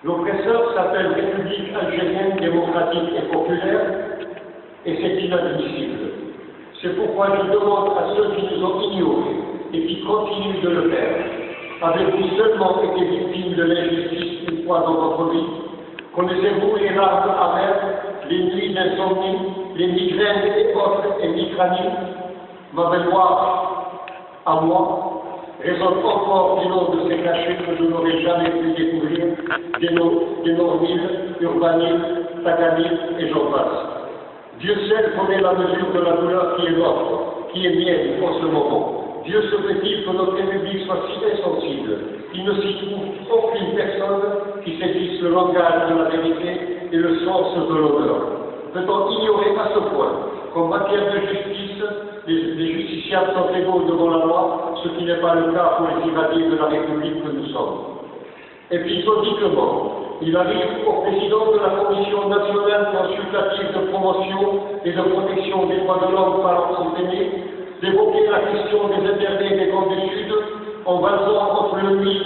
L'oppresseur s'appelle République algérienne démocratique et populaire, et c'est inadmissible. C'est pourquoi je demande à ceux qui nous ont ignorés et qui continuent de le faire, avez-vous seulement été victime de l'injustice une fois dans votre vie? Connaissez-vous les larmes amères, les nuits d'insomnie, les migraines et autres hémicranies? Ma mémoire, à moi, résonne encore du nom de ces cachets que je n'aurais jamais pu découvrir, des Normil, Urbanil, Taganil et j'en passe. Dieu seul connaît la mesure de la douleur qui est nôtre, qui est mienne en ce moment. Dieu se fait-il que notre République soit si insensible qu'il ne s'y trouve aucune personne qui saisisse le langage de la vérité et le sens de l'honneur? Peut-on ignorer à ce point qu'en matière de justice, les justiciables sont égaux devant la loi, ce qui n'est pas le cas pour les civiliers de la République que nous sommes? Épisodiquement, il arrive au président de la Commission nationale consultative de promotion et de protection des droits de l'homme par l'enseigné d'évoquer la question des internés des camps du Sud en valsant entre le nuit.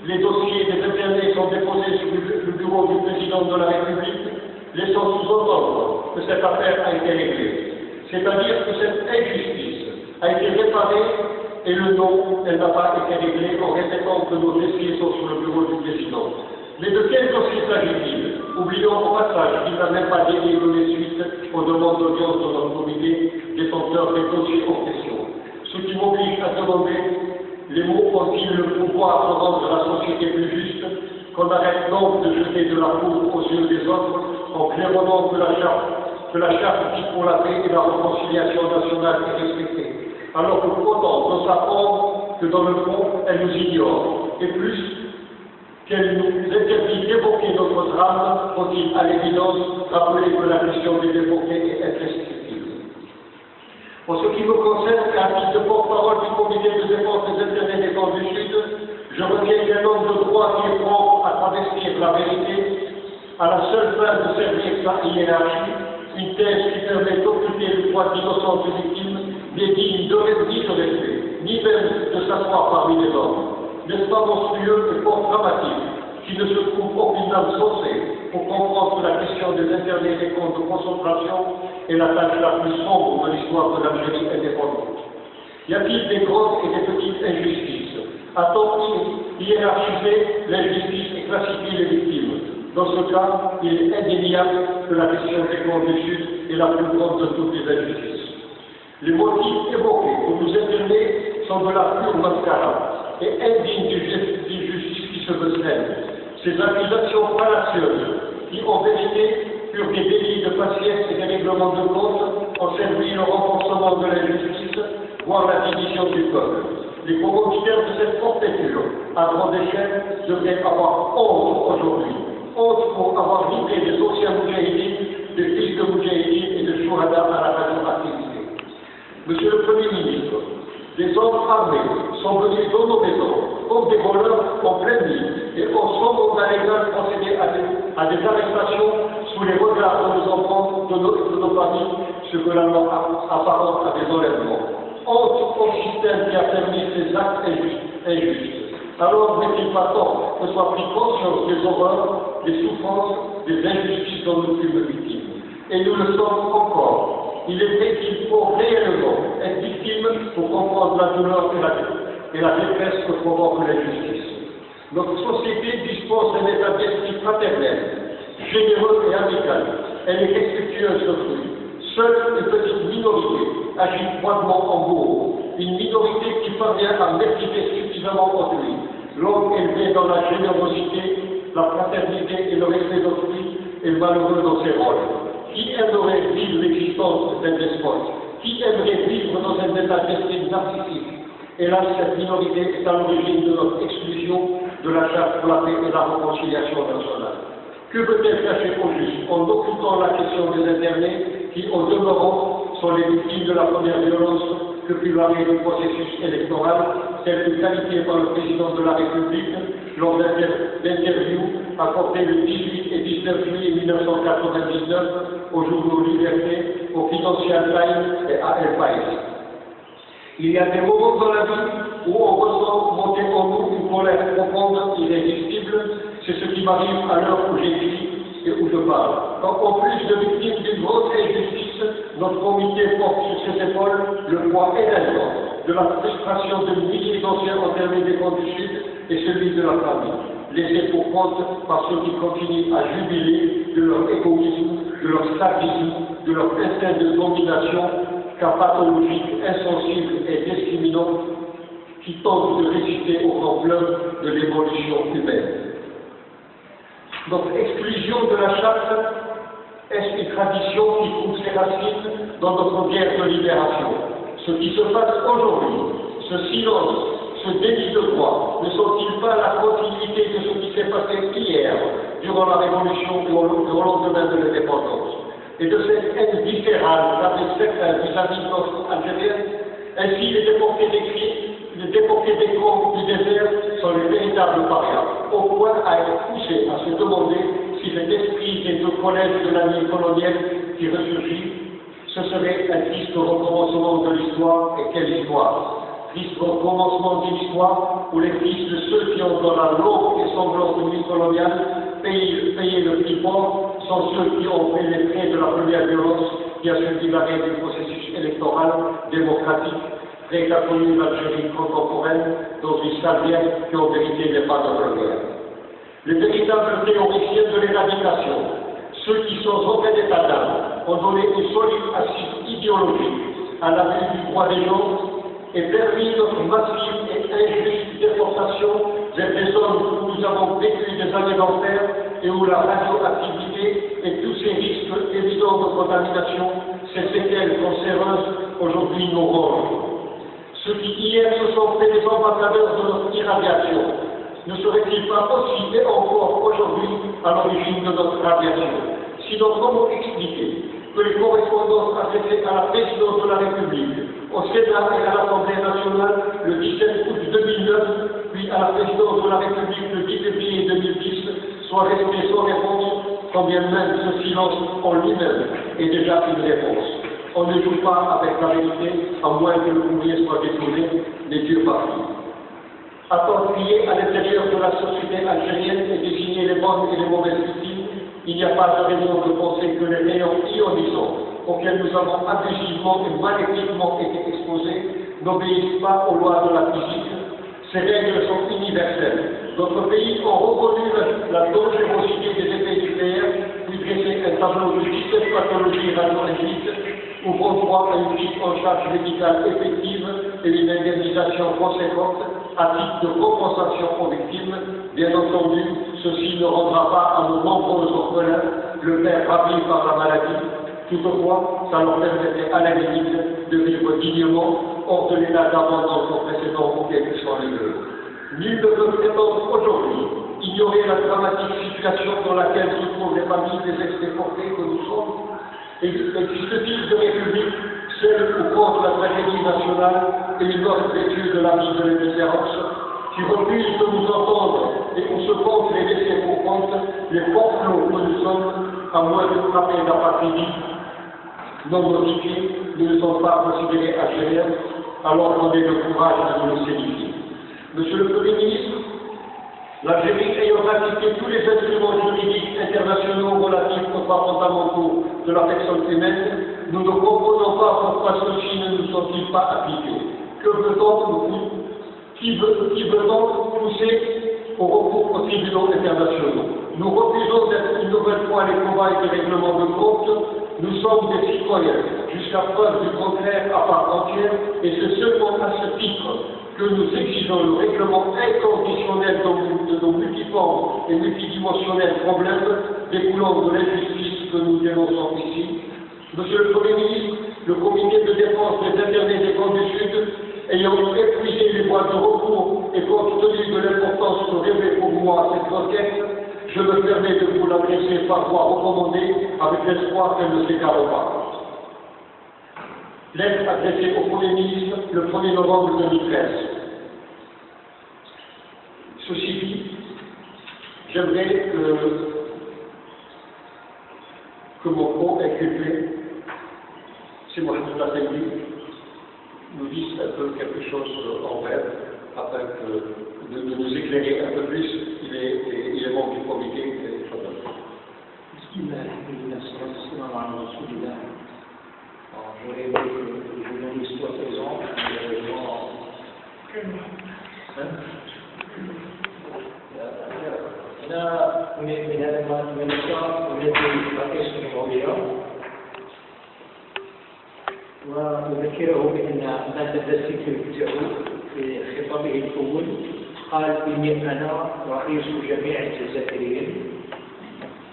Les dossiers des internés sont déposés sur le bureau du président de la République, laissant sous-entendre que cette affaire a été réglée. C'est-à-dire que cette injustice a été réparée et le non, elle n'a pas été réglée en répétant que nos dossiers sont sur le bureau du président. Mais de quel dossier s'agit-il? Oublions au passage qu'il n'a même pas donné suite aux demandes d'audience de notre comité détenteur des dossiers en question. Ce qui m'oblige à demander, les mots ont-ils le pouvoir de rendre la société plus juste? Qu'on arrête donc de jeter de la poudre aux yeux des autres en claironnant que la charte dit pour la paix et la réconciliation nationale est respectée, alors que autant dans sa forme que dans le fond, elle nous ignore. Et plus, qu'elle nous interdit d'évoquer notre drame, faut-il à l'évidence rappeler que la question des déportés est imprescriptible. En ce qui me concerne, à titre de porte-parole du comité de défense des intérêts des camps du Sud, je retiens qu'un homme de droit qui est propre à travestir la vérité, à la seule fin de servir sa hiérarchie, une thèse qui permet d'occulter le poids d'innocentes victimes, n'est digne de respect, ni même de s'asseoir parmi les hommes. N'est-ce pas monstrueux et fort dramatique, qu'il ne se trouve aucune âme sensée pour comprendre que la question des internés des camps de concentration est la tâche la plus sombre de l'histoire de l'Algérie indépendante? Y a-t-il des grandes et des petites injustices? A-t-on hiérarchisé l'injustice et classifié les victimes? Dans ce cas, il est indéniable que la question des camps du Sud est la plus grande de toutes les injustices. Les motifs évoqués pour nous interner sont de la pure mascarade et indignes d'une justice qui se veut saine. Ces accusations fallacieuses, qui en vérité furent des délits de faciès et des règlements de compte, ont servi le renforcement de l'injustice, voire la division du peuple. Les commanditaires de cette forfaiture, à grande échelle, devraient avoir honte aujourd'hui. Honte pour avoir livré des anciens moudjahidines, des fils de moudjahidines et de chouhada à la radio-activité. Monsieur le Premier ministre, des hommes armés sont venus dans nos maisons, comme des voleurs en pleine nuit, et ont sans mandat légal procédé à des arrestations sous les regards de nos enfants, de nos familles, ce que la loi apparente à des enlèvements. Honte au système qui a permis ces actes injustes. Alors n'est-il pas temps que soit pris conscience des horreurs, des souffrances, des injustices dont nous fûmes victimes? Et nous le sommes encore. Il est vrai qu'il faut réellement être victime pour comprendre la douleur et la détresse que provoque l'injustice. Notre société dispose d'un état d'esprit fraternel, généreux et amical. Elle est respectueuse d'autrui. Seule une petite minorité agit froidement en bourreau. Une minorité qui parvient à mériter suffisamment autrui. L'homme élevé dans la générosité, la fraternité et le respect d'autrui est malheureux dans ses rôles. Qui aimerait vivre l'existence d'un despote? Qui aimerait vivre dans un état d'esprit narcissique? Hélas, cette minorité est à l'origine de notre exclusion de la charte pour la paix et la réconciliation nationale. Que peut-elle cacher au juste en occultant la question des internés qui, au demeurant, sont les victimes de la première violence que fut l'arrêt du processus électoral, tel que qualifié par le président de la République lors d'interviews accordées le 18 et 19 juillet 1999 aux journaux Liberté, au Financial Times et à El País. Il y a des moments dans la vie où on ressent monter en nous une colère profonde, irrésistible. C'est ce qui qui m'arrive à l'heure où j'écris et où je parle. Donc, en plus de victime d'une grosse injustice, notre comité porte sur ses épaules le poids énorme de la frustration de milliers d'anciens enterrés des camps du Sud et celui de la famille, laissés pour compte par ceux qui continuent à jubiler de leur égoïsme, de leur sadisme, de leur instinct de domination, car pathologique, insensible et discriminant, qui tente de résister au grand fleuve de l'évolution humaine. Notre exclusion de la charte est une tradition qui trouve ses racines dans notre guerre de libération. Ce qui se passe aujourd'hui, ce silence, ce déni de droit, ne sont-ils pas la continuité de ce qui s'est passé hier, durant la Révolution ou au lendemain de l'indépendance, et de cette haine viscérale avec certains vis-à-vis de notre Algérienne? Ainsi, les déportés des camps du désert sont les véritables parias, au point à être poussés à se demander si cet esprit des deux collèges de la ligne coloniale qui ressurgit, ce serait un triste recommencement de l'histoire. Et quelle histoire! Triste recommencement d'une histoire où les fils de ceux qui ont dans la longue et sanglante nuit coloniale payé le prix fort sont ceux qui ont fait les traits de la première violence qui a suivi l'arrêt du processus électoral démocratique prêt à connu l'Algérie contemporaine dans une salière qui en vérité n'est pas notre guerre. Les véritables théoriciens de l'éradication, ceux qui sans aucun état d'âme ont donné une solide assise idéologique à la vue du droit des gens et permis notre massive et injuste déportation vers des zones où nous avons vécu des années d'enfer et où la radioactivité et tous ces risques évidents de contamination, ces séquelles cancéreuses, aujourd'hui nous rongent. Ceux qui hier se sont fait des ambassadeurs de notre irradiation, ne seraient-ils pas aussi et encore aujourd'hui à l'origine de notre radiation? Sinon, comment expliquer que les correspondances adressées à la présidence de la République, au Sénat et à l'Assemblée nationale le 17 août 2009, puis à la présidence de la République le 10 février 2010, soient restées sans réponse, quand bien même ce silence en lui-même est déjà une réponse? On ne joue pas avec la vérité, à moins que le courrier soit détourné, les dieux partis. A-t-on crié à l'intérieur de la société algérienne et désigné les bonnes et les mauvaises victimes? Il n'y a pas de raison de penser que les rayons ionisants auxquels nous avons abusivement et maléfiquement été exposés n'obéissent pas aux lois de la physique. Ces règles sont universelles. Notre pays a reconnu la dangerosité des effets nucléaires, puis dressé un tableau de 17 pathologies radioactives, ouvrant droit à une prise en charge médicale effective et une indemnisation conséquente à titre de compensation aux victimes. Bien entendu, ceci ne rendra pas à nos nombreux orphelins le père ravi par la maladie. Toutefois, ça leur permettrait à la limite de vivre dignement hors de l'état d'abandon précédent auquel ils sont livrés. Nul ne peut prétendre aujourd'hui ignorer la dramatique situation dans laquelle se trouvent les familles des ex-déportés que nous sommes. Existe-t-il de république, seule ou contre la tragédie nationale et une autre étude de la vie de l'indifférence, qui refuse de nous entendre et où se comptent les laissés pour compte, les forclos que nous sommes, à moins de frapper la patrie non modifiés, nous ne sommes pas considérés algériens, alors qu'on ait le courage de nous sédifier. Monsieur le Premier ministre, l'Algérie ayant ratifié tous les instruments juridiques internationaux relatifs aux droits fondamentaux de la personne humaine, nous ne comprenons pas pourquoi ceux-ci ne nous sont-ils pas appliqués. Que veut-on pousser au recours aux tribunaux internationaux? Nous refusons d'être une nouvelle fois les combats et des règlements de compte. Nous sommes des citoyens, jusqu'à preuve du contraire à part entière, et c'est seulement à ce titre que nous exigeons le règlement inconditionnel de nos multiformes et multidimensionnels problèmes découlant de l'injustice que nous dénonçons ici. Monsieur le Premier ministre, le comité de défense des internés des camps du Sud, ayant épuisé les voies de recours et compte tenu de l'importance que revêt pour moi cette requête, je me permets de vous l'adresser par voie recommandée avec l'espoir qu'elle ne s'égare pas. Lettre adressée au Premier ministre le 1er novembre 2013. Ceci dit, j'aimerais que mon co-inculpé, c'est Mohamed Lasselli, nous dise un peu quelque chose en bref, afin de nous éclairer un peu plus. Il est membre du comité Mohamed Soulidan. J'aurais aimé que les journalistes soient présents, malheureusement. أنا من هذا المنصة التي رئيس الجمهورية وأذكره بأن مادة السكرتير في خطابه الأول قال إني أنا رئيس جميع الجزائريين،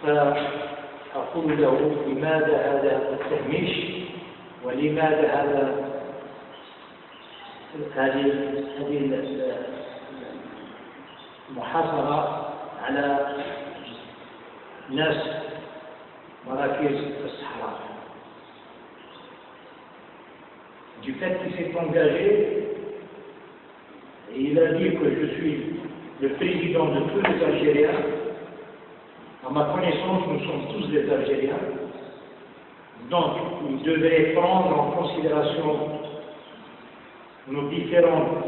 فأقول له لماذا هذا التهميش ولماذا هذه المحاصرة على ناس مراكز الصحراء. Du fait qu'il s'est engagé, il a dit que je suis le président de tous les Algériens. À ma connaissance, nous sommes tous des Algériens. Donc, il devrait prendre en considération nos différentes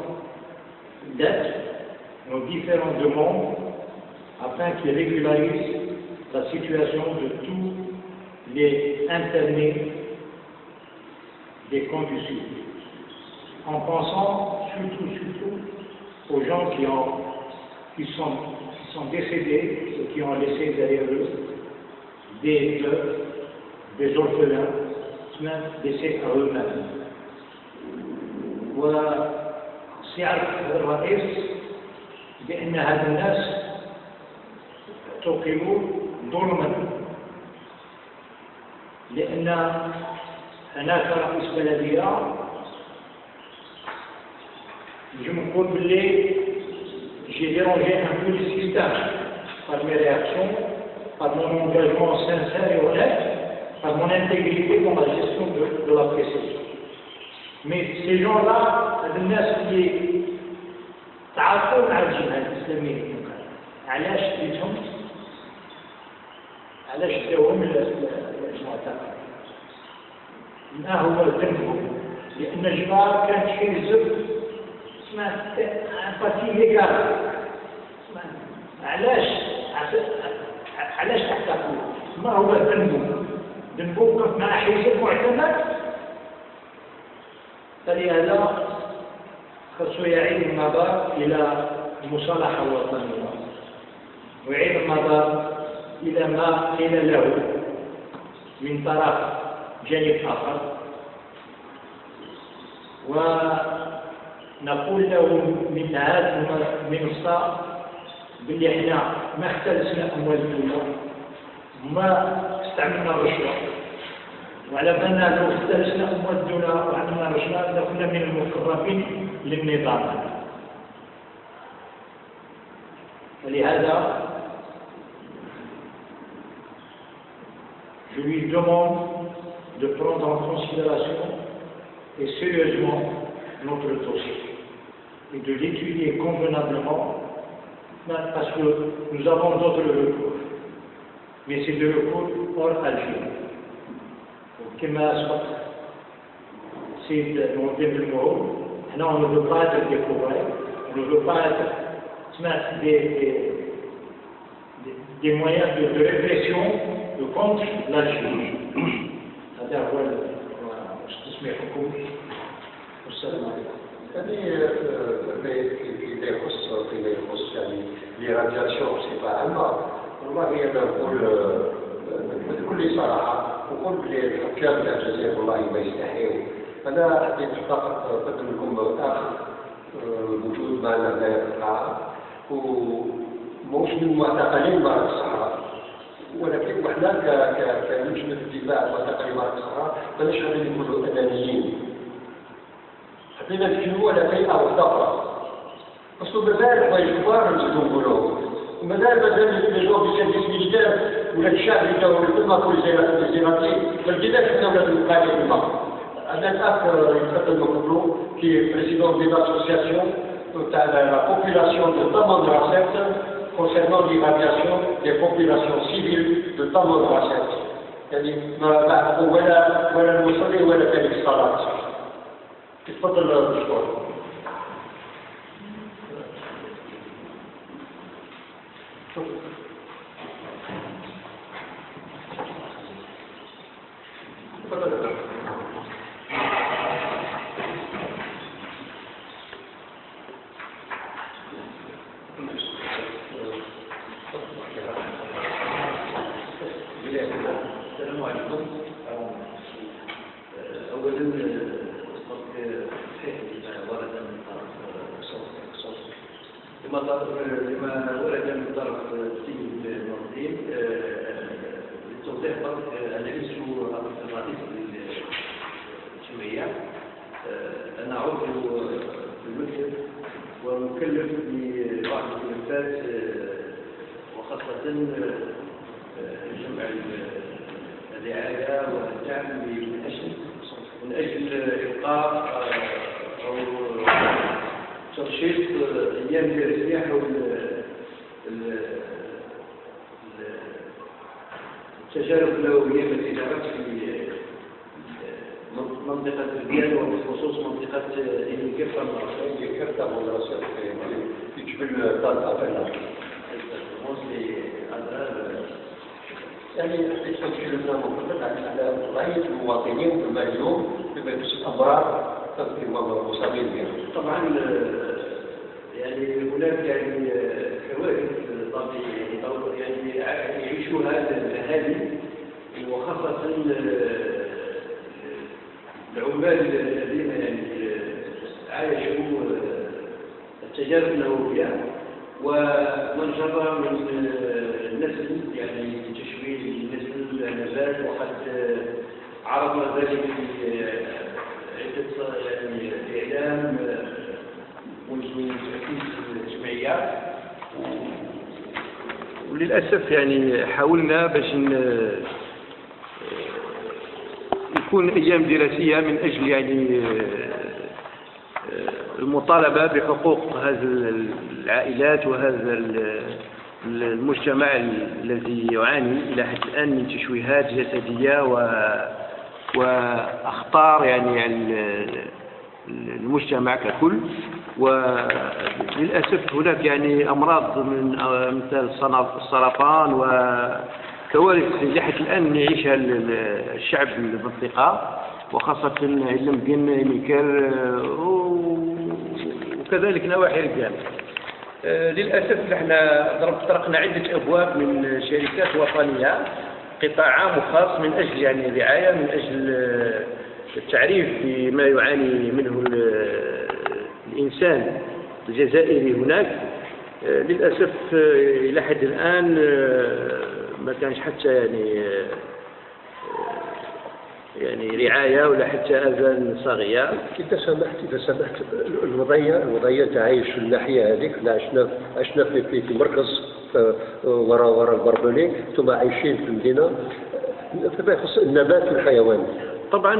dettes, nos différents demandes, afin qu'il régularise la situation de tous les internés des camps du Sud, en pensant surtout aux gens qui sont décédés et qui ont laissé derrière eux des veuves, des orphelins, même laissés à eux-mêmes. وسيعرف الرئيس بأن هذا الناس توقفوا ظلما، لأن هناك رئيس بلدية je me compte j'ai dérangé un peu le système par mes réactions, par mon engagement sincère et honnête, par mon intégrité dans la gestion de la précession. Mais ces gens-là, الناس اللي تعاطوا مع الجهاد الإسلامية، علاش ديتهم؟ علاش داوهم المعتقل؟ ما هو ذنبهم؟ لأن الجماعة كانت حزب اسمه بارتي ليغال. علاش اعتقلوا؟ ما هو ذنبهم؟ ذنبهم كيف مع حزب معتمد؟ فلهذا خصو يعيد النظر إلى المصالحة الوطنية ويعيد النظر إلى ما قيل له من طرف جانب آخر، ونقول له من هذه المنصة باللي احنا ما اختلسنا أموال الدولة، ما استعملنا الرشوة، وعلى بالنا لو اختلسنا أموال الدولة وعملنا رشوة لكنا من المقربين للنظام. ولهذا je lui demande de prendre en considération et sérieusement notre dossier et de l'étudier convenablement, parce que nous avons d'autres recours, mais c'est des recours hors Algérie. كما سبق سيد موظف المرور، احنا on ne veut pas être découvré, on ne veut pas être des moyens de répression contre l'Algérie. هذا هو اسمه حكم. والسلام عليكم. فيما يخص يعني l'irradiation c'est pas allemand. والله انا نقول بكل صراحه نقول بلي الحكام تاع الجزائر والله ما يستحيوا. انا حبيت فقط نقدم لكم اخ وجود معنا في القاعه وموش من معتقلين مرض الصحراء، ولكن وحنا كلجنه الدفاع عن معتقلين مرض الصحراء ماناش غادي نكونوا انانيين. حبينا نتكلموا على فئه وثقه، اصل مازال بغا الكبار نزيدو نقولوا، مازال لي جون دي سيرفيس ميليتير ولا الشعب اللي جاوا للخدمه كل زيراتي ما لقيناش حنا ولاد الوقايه في المغرب. هذا الاخ يتقدم قبله كي بريزيدون دي لاسوسياسيون تاع لا population de Tamanrasset concernant l'irradiation des populations civiles de Tamanrasset. يعني ما بعثوا ولا المصلي ولا تارك الصلاه. تفضل دكتور. السلام عليكم. أولا لما ورد من طرف السيد المنظم للتوضيح فقط أنا لست الرئيس للجمعية، أنا عضو في المكتب ومكلف ببعض الملفات وخاصة جمع الرعاية والدعم من أجل إلقاء أو ترشيد أيام دراسية حول التجارب النووية التي جرت في منطقة البيان وبخصوص منطقة إنجلترا في جبل طالع يعني التسجيل المفروض على رأي المواطنين كما اليوم بما يمس أمراض مصابين بها. طبعا يعني هناك يعني كوارث طبيعية يعني يعيشها الأهالي وخاصة العمال الذين يعني عايشوا التجارب النووية ومن جرى من النسل يعني تشويه النسل النبات وقد عرضنا ذلك في عدة يعني إعلام منذ تأسيس الجمعيات وللأسف يعني حاولنا باش يكون أيام دراسية من أجل يعني المطالبة بحقوق هذه العائلات وهذا المجتمع الذي يعاني إلى حد الآن من تشويهات جسدية وأخطار يعني المجتمع ككل. وللأسف هناك يعني أمراض مثل السرطان وكوارث لحد الآن يعيشها الشعب المنطقة وخاصة علم بين ميكال وكذلك نواحي رجال. للأسف نحن طرقنا عدة أبواب من شركات وطنية قطاع عام وخاص من أجل يعني الرعاية من أجل التعريف بما يعاني منه الإنسان الجزائري هناك. للأسف إلى حد الآن ما كانش حتى يعني رعاية ولا حتى أذان صاغية. إذا سمحت الوضعية تعايش في الناحية هذيك عشنا في المركز وراء البربلي، ثم عايشين في المدينة فيما يخص النبات والحيوان. طبعا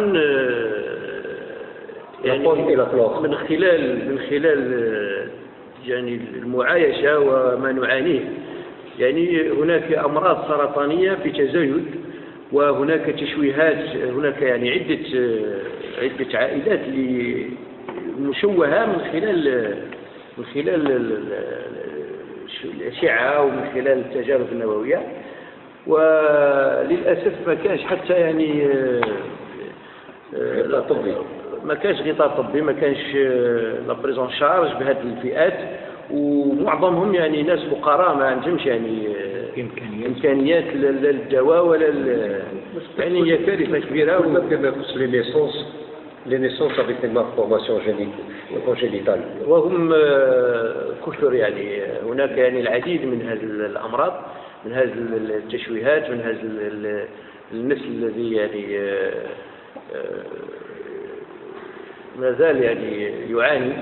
يعني من خلال يعني المعايشة وما نعانيه يعني هناك أمراض سرطانية في تزايد وهناك تشويهات. هناك يعني عدة عائلات مشوهة من خلال الأشعة ومن خلال التجارب النووية. وللأسف ما كانش حتى يعني غطاء طبي، ما كانش غطاء طبي، ما كانش لا بريزون شارج بهذه الفئات، ومعظمهم يعني ناس فقراء ما عندهمش يعني إمكانيات للدواء ولا يعني هي كارثة كبيرة. فيما يخص les naissances avec des malformations congénitales. وهم كثر يعني هناك يعني العديد من هذه الأمراض، من هذه التشويهات، من هذا النسل الذي يعني ما زال يعني يعاني.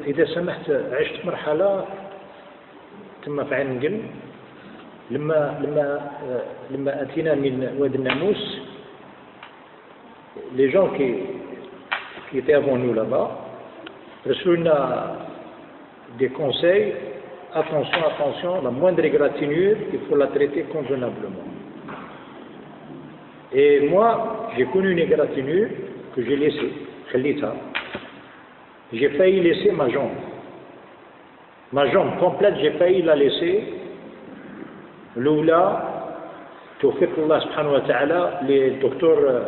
إذا سمحت، عشت مرحلة تم في عين نقل لما أتينا من واد الناموس. Les gens qui étaient avant nous là-bas reçoivent des conseils. Attention, la moindre égratignure, il faut la traiter convenablement. Et moi, j'ai connu une égratignure que j'ai laissée, j'ai failli laisser ma jambe complète, j'ai failli la laisser. L'oula, توفيق الله سبحانه وتعالى للدكتور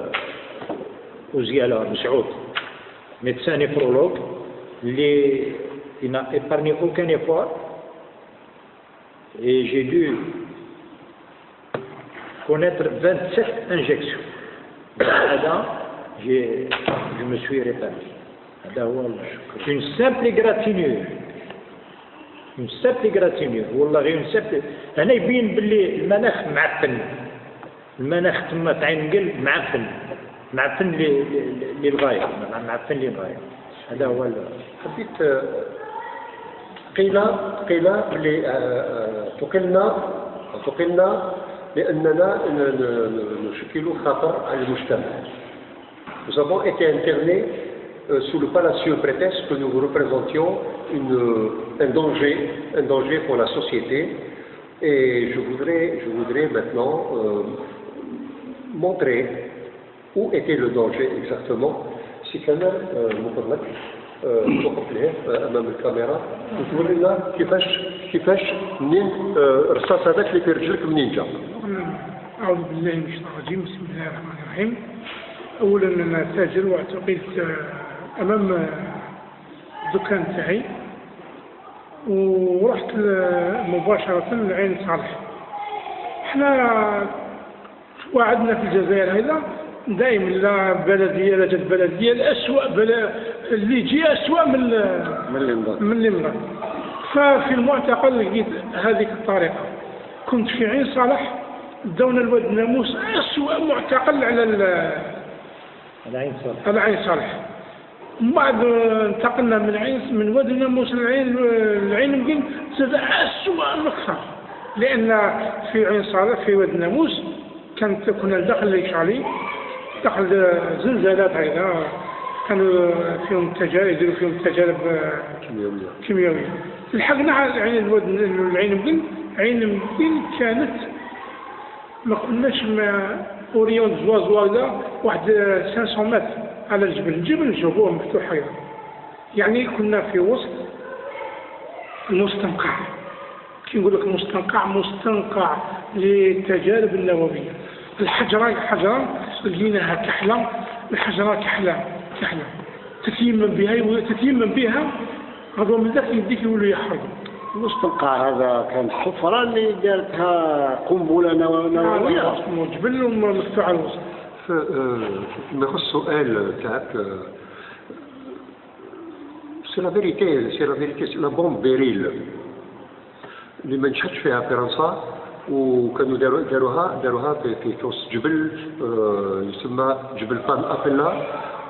Ouziala Moussaoud, médecin néphrologue, il n'a épargné aucun effort et j'ai dû connaître 27 injections. Je me suis rétabli. Une simple égratignure. Une simple égratignure. والله une simple. هنا يبين باللي المناخ معفن. المناخ تما تاع النقل معفن. معفن للغاية. معفن للغاية. هذا هو. حبيت قيل تقلنا لأننا نشكل خطر على المجتمع. Nous avons été internés sous le fallacieux prétexte que nous représentions un danger pour la société. Et je voudrais maintenant montrer où était le danger exactement. Si كمان مطلق توقف ليه أمام الكاميرا وتقول لنا كيفاش منين الرصاص هذاك اللي في رجلك منين جا. أعوذ بالله من الشيطان الرجيم. بسم الله الرحمن الرحيم. أولا أنا تاجر واعتقلت أمام الدكان تاعي ورحت مباشرة لعين صالح. احنا وعدنا في الجزائر هذا دائما لا بلدية لا جد بلدية الأسوأ اللي يجي أسوأ من اللي مضى. ففي المعتقل لقيت هذه الطريقة. كنت في عين صالح دون الواد ناموس أسوأ معتقل على عين صالح. من بعد انتقلنا من واد ناموس لعين مقل زاد أسوأ أكثر. لأن في عين صالح في واد ناموس كنا داخل ليشالي داخل زلزالات هذا كانوا فيهم تجارب يديروا فيهم تجارب كيميائية. لحقنا على العين مقل. عين مقل كانت ما كناش اوريون زوازوالا واحد 500 متر على الجبل جابوه مفتوح هذا. يعني كنا في وسط المستنقع. كي نقول لك مستنقع للتجارب النووية. الحجرة لقيناها كحلة. الحجرة كحلة تتيمم بها هذا من ذاك يديك يولوا يحرقوا. المستنقع هذا كان حفرة اللي دارتها قنبلة نووية. جبل ومفتوح على الوسط. ما يخص السؤال تاعك سي لا فيريتي سي لا بومب بيريل اللي ما نجحتش فيها فرنسا وكانوا داروها في وسط جبل يسمى جبل فان افيلا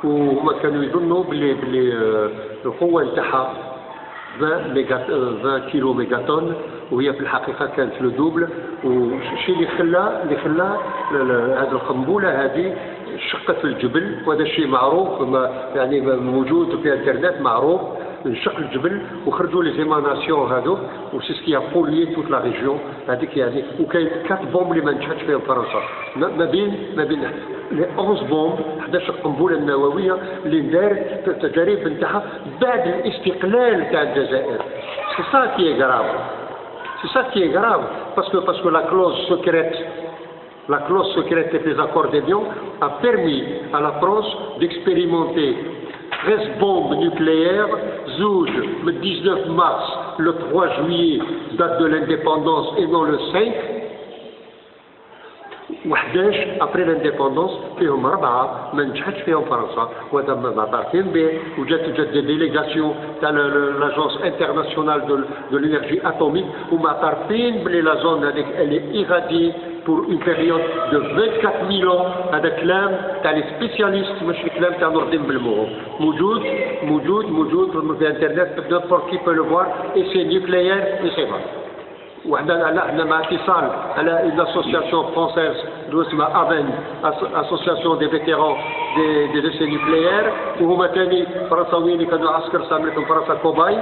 وهما كانوا يظنوا باللي القوة نتاعها 20 كيلو ميجاتون وهي في الحقيقة كانت لو دوبل. والشيء اللي خلى هذه القنبلة هذه شقت في الجبل وهذا الشيء معروف يعني موجود في الانترنت معروف. انشق الجبل وخرجوا لي زيماناسيون هذو وسي سكي بوليي توت لا ريجيون هذيك يعني. وكاين 4 بومب اللي ما نجحتش فيهم فرنسا ما بين لي 11 بومب 11 قنبله نوويه اللي دارت التجارب نتاعها بعد الاستقلال تاع الجزائر. سي سا كي غراف باسكو لا كلوز secrète des accords d'Évian a permis à la France d'expérimenter 13 bombes nucléaires, Zoud, le 19 mars, le 3 juillet, date de l'indépendance et non le 5. و11 après l'indépendance فيهم 4 ما نجحتش فيهم فرنسا وهذا معترفين به. وجات دي ديليغاسيون تاع لاجونس انترناسيونال دو لينيرجي اتوميك ومعترفين بلي لا زون هذيك اللي ايغادي pour une période de 24 000 ans. هذا كلام تاع لي سبيسياليست ماشي كلام تاع نور الدين بالمغو. موجود في الانترنت n'importe qui peut le voir et c'est nucléaire et c'est vrai. وحنا مع اتصال على une association française اسمها AVEN association des vétérans des essais nucléaires وهما ثاني فرنساويين اللي كانوا عسكر سامريكم فرنسا كوباي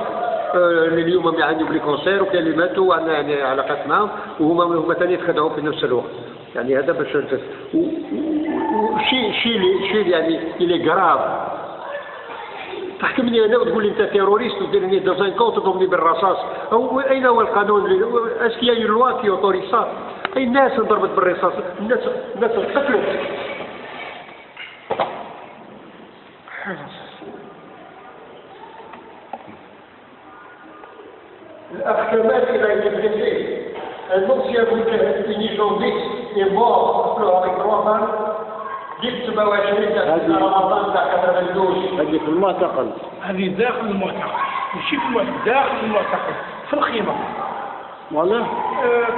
اللي اليوم يعانيوا بالكونسير وكاين اللي ماتوا وعندنا يعني علاقات معهم وهما ثاني يتخدعوا في نفس الوقت. يعني هذا باش شيء يعني اللي غراف. تحكمني انا وتقول لي انت تيروريست وديرني دو 50 تضربني بالرصاص. اين هو القانون؟ اسكي اي لوا كي اوتوري سا؟ أي الناس انضربت بالرصاص، الناس انقتلوا. L'Arc il a été blessé. Un ancien unijambiste est mort avec 3 balles. جبت بواشير في رمضان تاع 92. هذه في المعتقل. هذه داخل المعتقل، ماشي في المعتقل، داخل المعتقل في الخيمة. والله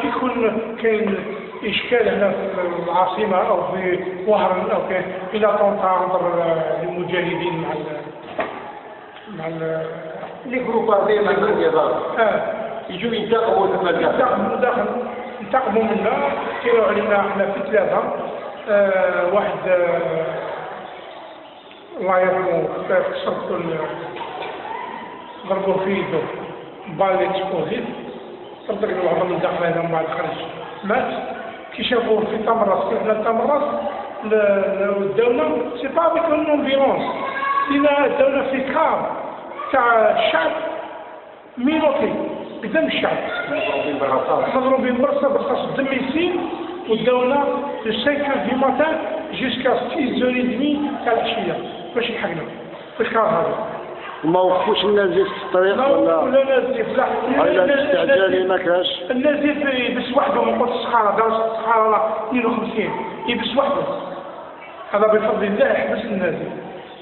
كي يكون كاين إشكال هنا في العاصمة أو في وهران أو كاين إلى تنظر المجاهدين مع لي جروب هذي مع النظام. يجوا ينتقموا ثم انتقموا منا، كانوا علينا احنا في 3 واحد الله يرحمه كسرت ضربوا في يده بال اكسبوزيف، صدق الوضع من داخل هنا من بعد خرج مات. كي شافوه في تمرس، حنا تمرس الدولة سي با افيك اون فيولونس، لينا الدولة في كار تاع الشعب مينوتي قدام الشعب مضروبين برصاص الدم يسيل، والدولة de 5h du matin jusqu'à 6h30 تاع العشية باش يلحقنا في الكار هذا. ما وقفوش النازف في الطريق ولا نازف لا الاستعجالي ما كاش. النازف يبس وحده ما قلتش الصحارى، دار الصحارى 52 يبس وحده، هذا بفضل الله يحبس النازف.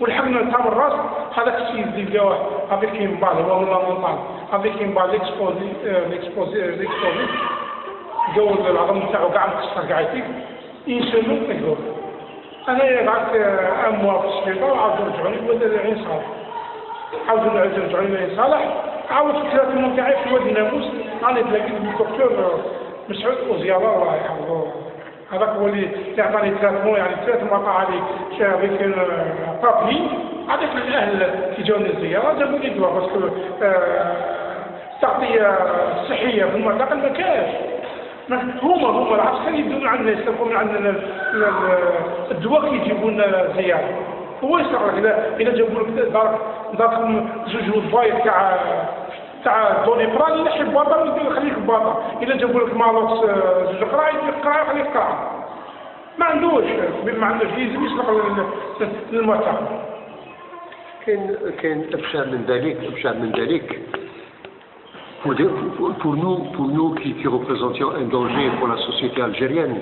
ولحقنا تاع الراس هذاك السيد اللي لقاوه افيك كاين بعض هو والله مونطال افيك كاين بعض ليكسبوزي جو العظم تاعو كاع مكسر كاع يطيح ينسلو يقول انا قعدت اموا في السبيطار وعاودوا رجعوني بدا العين صالح، عاودوا رجعوني العين صالح، عاودت التراتمون تاعي في وادي الناموس، راني تلاقيت بالدكتور مسعود وزياره الله يحفظه، هذاك هو اللي عطاني التراتمون، يعني التراتمون عطا علي هذيك بابلي، هذاك الاهل كي جاوني الزياره جابوا لي دواء باسكو التغطيه الصحيه في المعتقل ما كاش. هما العسكر يبدون عندنا يستلقوا من عندنا الدواء كي يجيبوا لنا زياده. هو يسرق اذا جابوا لك داركم 2 وظايف تاع دونيبرال يحب باطا يخليك باطا، اذا جابوا لك مالوكس 2 قراع يخليك قراع. ما عندوش لازم يسرق للمعتقل. كاين ابشع من ذلك. Pour nous qui représentions un danger pour la société algérienne,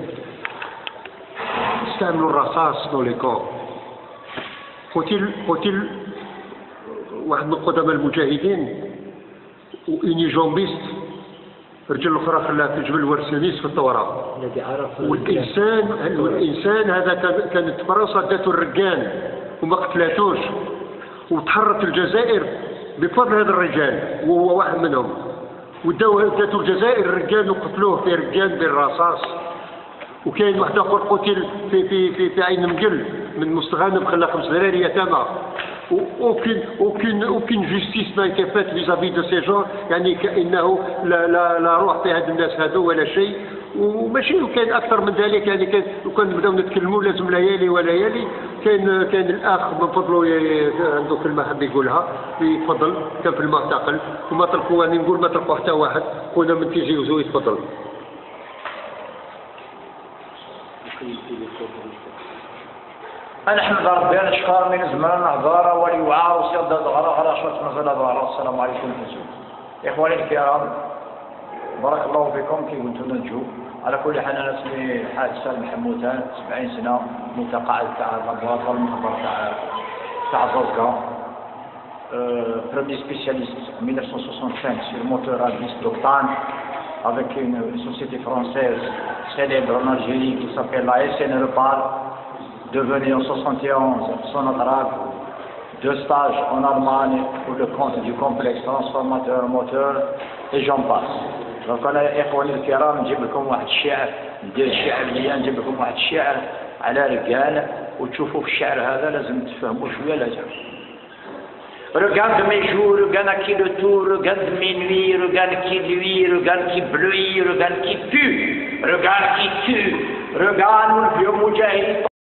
استعملوا الرصاص dans les camps. faut-il واحد من قدماء المجاهدين وإنيجامبيست رجل الاخرى خلاها في جبل ورسانيس في الثوره، والانسان هذا كانت فرنسا داتو الرجال وما قتلاتوش، وتحررت الجزائر بفضل هذا الرجال وهو واحد منهم، وداتو الجزائر الرجال وقتلوه في رجال بالرصاص. وكاين واحد اخر قتل في عين مقل من مستغانم، خلى 5 دراري يتامى. aucune justice n'a été faite vis-à-vis de ces gens، يعني كأنه لا روح في هاد الناس هذو ولا شيء. وماشي وكان اكثر من ذلك، يعني كان نبداو نتكلموا لازم ليالي وليالي. كان الاخ من فضله عنده كلمه حاب يقولها، يتفضل. كان في المعتقل وما طلقوا، يعني نقول ما طلقوا حتى واحد، خونا من تيجي وزو يتفضل. نحمد ربي نشكر من زمان هضاره وليوعى وسيادة الغرا على شرط مزال الغرا. السلام عليكم اخواني الكرام، بارك الله فيكم. كي قلتوا ننجو على كل حال، انا اسمي الحاج سالم حموتان، 70 سنه، متقاعد تاع الرباط والمخبر تاع زوزكا، premier spécialiste en 1965 sur le moteur à 10 octane avec une société française célèbre en Algérie qui s'appelle la SN Repal, devenu en 71 sonotrave, 2 stages en Allemagne pour le compte du complexe transformateur moteur et j'en passe. Donc انا اخواني الكرام نجيب لكم واحد الشعر، ندير الشعر ليا، نجيب لكم واحد الشعر على رجال، وتشوفوا في الشعر هذا لازم تفهموا شويه لازم. Regarde mes jours, regarde qui le tour, regarde mes nuits, regarde qui luit, regarde qui bleuit, regarde qui pue, regarde qui tue, regarde le vieux moujahid